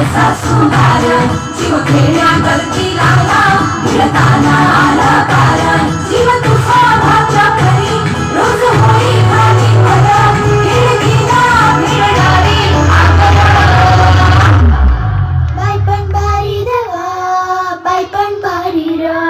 सुंदर जीव खेळण्याकरती लागला मिळताना आला कारण जीव तुझा भाच्या घरी रोज होई भाजी बरं खिडकीला फिरणारी बाई पण बारी देवा बाई पण बारी रा